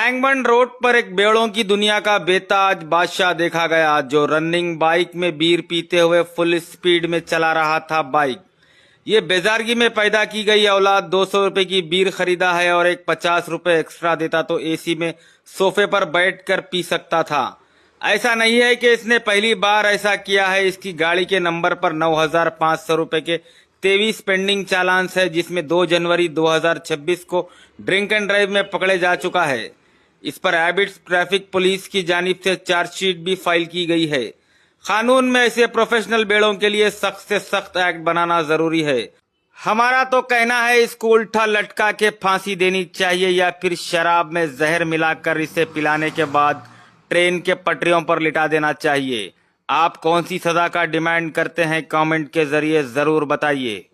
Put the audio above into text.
हैंगमन road पर एक बेड़ों की दुनिया का बेताज बादशाह देखा गया, जो रनिंग बाइक में बीयर पीते हुए फुल स्पीड में चला रहा था बाइक। ये बेजारगी में पैदा की गई औलाद 200 रुपए की बीयर खरीदा है और एक 50 रुपए एक्स्ट्रा देता तो एसी में सोफे पर बैठकर पी सकता था। ऐसा नहीं है कि इसने पहली बार ऐसा किया है। इसकी गाड़ी के नंबर पर 9,500 रुपए के 23 पेंडिंग चालान है, जिसमें 2 जनवरी 2026 को ड्रिंक एंड ड्राइव में पकड़े जा चुका है। इस पर हैबिट्स ट्रैफिक पुलिस की जानिब से चार्जशीट भी फाइल की गई है। कानून में ऐसे प्रोफेशनल बेड़ों के लिए सख्त से सख्त एक्ट बनाना जरूरी है। हमारा तो कहना है इसको उल्टा लटका के फांसी देनी चाहिए या फिर शराब में जहर मिलाकर इसे पिलाने के बाद ट्रेन के पटरियों पर लिटा देना चाहिए। आप कौन सी सजा का डिमांड करते हैं, कमेंट के जरिए जरूर बताइए।